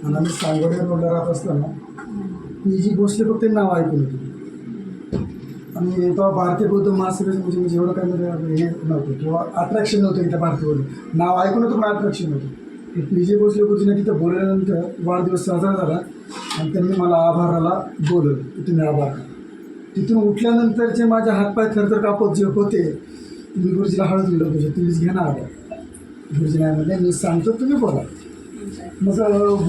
आणि आम्ही सांगोडे रोडला राहत असताना पी जी भोसले फक्त नाव ऐकून होतं. आणि तेव्हा भारतीय बौद्ध महासभेचं म्हणजे एवढं काय म्हणजे हे नव्हतं किंवा अट्रॅक्शन नव्हतं त्या भारतीय बौद्ध नाव ऐकून होतं पण अट्रॅक्शन नव्हतं. पी जी भोसले गुरुजीने तिथं बोलल्यानंतर वाढदिवस साजरा झाला आणि त्यांनी मला आभाराला बोलवलं की तुम्ही आभार करा. तिथून उठल्यानंतरचे माझे हातपाय थरथर कापत जे होते मी गुरुजीला हळद दिलं म्हणजे तुम्हीच घ्या ना आभार. गुरुजी नाही म्हणजे मी सांगतो तुम्ही बोला. मग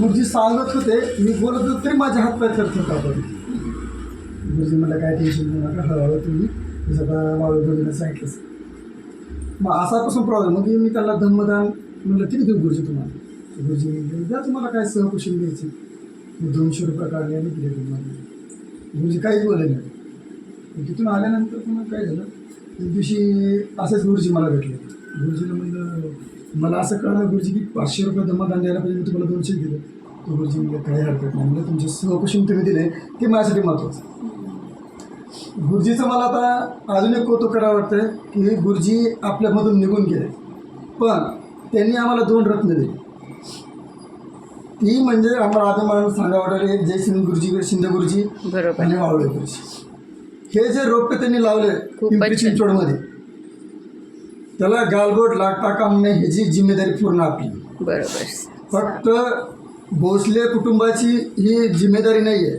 गुरुजी सांगत होते मी बोलत होतो तरी माझे हातपाय थरथर कापत होते. गुरुजी म्हटलं काय टेन्शन घेऊ नका हळूहळू तुम्ही जसं मावळ गुरुजीने सांगितलंच. मग असापासून प्रॉब्लेम मग मी त्याला धम्मदान म्हटलं किती देऊ गुरुजी तुम्हाला. गुरुजी म्हणले द्या तुम्हाला काय सहकुशील द्यायची. मी 200 रुपये काढले आणि दिले तुम्हाला. गुरुजी काहीच बोलले नाही. तिथून आल्यानंतर पुन्हा काय झालं एक दिवशी असेच गुरुजी मला भेटले. गुरुजीला म्हणलं मला असं कळलं गुरुजी की 500 रुपये धम्मदान द्यायला पाहिजे मी तुम्हाला 200 दिले. तो गुरुजी म्हणजे काही हरकत नाही म्हणजे तुमचे सहकुशील तुम्ही दिले ते माझ्यासाठी महत्त्वाचं. गुरुजीचं मला आता अजून एक कौतुक करावं वाटतं की गुरुजी आपल्यामधून निघून गेले पण त्यांनी आम्हाला 2 रत्न दिले. ती म्हणजे आम्हाला अभिमान सांगावं वाटले जयसिंग गुरुजी शिंदे गुरुजी आणि वावळे गुरुजी. हे जे रोपटे त्यांनी लावले पिंपरी चिंचवडमध्ये त्याला गालबोट लागता काम नाही ह्याची जिम्मेदारी पूर्ण आपली. बरोबर. फक्त भोसले कुटुंबाची ही जिम्मेदारी नाही आहे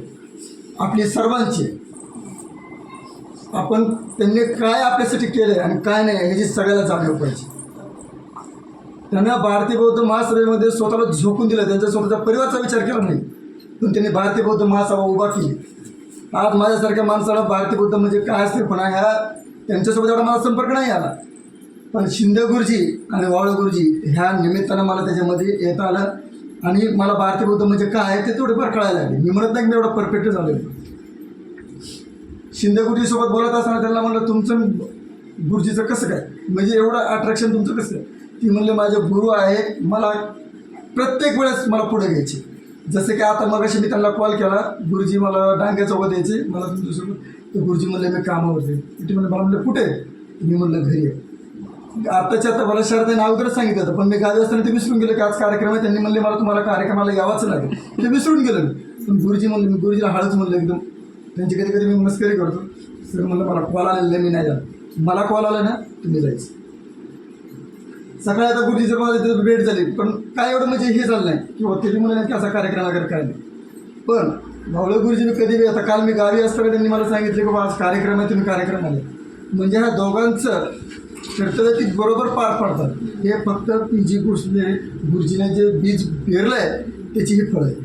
आपली सर्वांची. आपण त्यांनी काय आपल्यासाठी केलं आणि काय नाही ह्याची सगळ्याला जाणीव पाहिजे. त्यांना भारतीय बौद्ध महासभेमध्ये स्वतःला झोकून दिलं त्यांच्या स्वतःच्या परिवाराचा विचार केला नाही पण त्यांनी भारतीय बौद्ध महासभा उभा केली. आज माझ्यासारख्या माणसाला भारतीय बौद्ध म्हणजे काय असते पण ह्या त्यांच्यासोबत एवढा मला संपर्क नाही आला पण शिंदे गुरुजी आणि वावळे गुरुजी ह्या निमित्तानं मला त्याच्यामध्ये येता आलं आणि मला भारतीय बौद्ध म्हणजे काय आहे ते थोडेफार कळायला लागले. मी म्हणत नाही मी एवढं परफेक्ट झालो. शिंदे गुरुजीसोबत बोलत असताना त्यांना म्हणलं तुमचं गुरुजीचं कसं काय म्हणजे एवढं अट्रॅक्शन तुमचं कसं. ती म्हणले माझे गुरु आहे मला प्रत्येक वेळेस मला पुढे घ्यायचे. जसं की आता मगाशी मी त्यांना कॉल केला गुरुजी मला डांग्यासोबत द्यायचे मला तुमच्यासोबत. तर गुरुजी म्हणले मी कामावरते. ती म्हणले मला म्हणलं कुठे मी म्हणलं घरी आहे. आत्ताच्या आता मला शरदाने अगोदरच सांगितलं होतं पण मी गावी असताना ते विसरून गेलो की आज कार्यक्रम आहे. त्यांनी म्हणले मला तुम्हाला कार्यक्रमाला यावंच लागेल ते विसरून गेलो मी. पण गुरुजी म्हणले मी गुरुजीला हळूच म्हणलं एकदम. त्यांची कधी कधी मी मस्करी करतो सर म्हणलं मला कॉल आलेलं मी नाही जाणार. मला कॉल आला ना तुम्ही जायचं. सकाळी आता गुरुजीचं मला तिथं भेट झाली पण काय एवढं म्हणजे हे झालं नाही किंवा ते म्हणलं नाही की असा कार्यक्रम वगैरे काय नाही. पण भावळे गुरुजीने कधी आता काल मी गावी असताना त्यांनी मला सांगितले की बाबा आज कार्यक्रम आहे तुम्ही कार्यक्रम आले म्हणजे ह्या दोघांचं कर्तव्य ती बरोबर पार पाडतात. हे फक्त पी जी भोसले गुरुजीने जे बीज पेरलं आहे त्याची ही फळं आहे.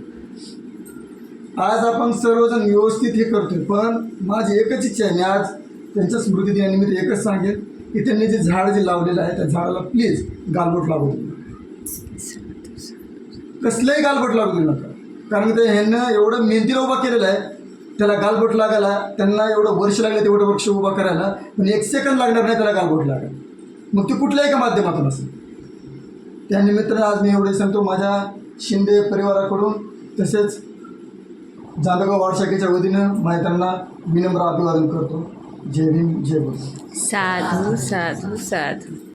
आज आपण सर्वजण व्यवस्थित हे करतोय पण माझी एकच इच्छा आहे मी आज त्यांच्या स्मृती दिनानिमित्त एकच सांगेन की त्यांनी जे झाड जे लावलेलं आहे त्या झाडाला प्लीज गालबोट लागू देऊ कसलंही गालबोट लागू देऊ नका. कारण ते ह्यांना एवढं मेहनतीला उभा केलेलं आहे त्याला गालबोट लागायला त्यांना एवढं वर्ष लागलं तेवढं वृक्ष उभा करायला पण 1 सेकंद लागणार नाही त्याला गालबोट लागायला. मग ते कुठल्याही का माध्यमातून असेल. त्यानिमित्तानं आज मी एवढे सांगतो माझ्या शिंदे परिवाराकडून तसेच जांभेगाव वार्ड शाखेच्या वतीनं मी त्यांना विनम्र अभिवादन करतो. जय भीम जय बुद्ध. साधू साधू साधू.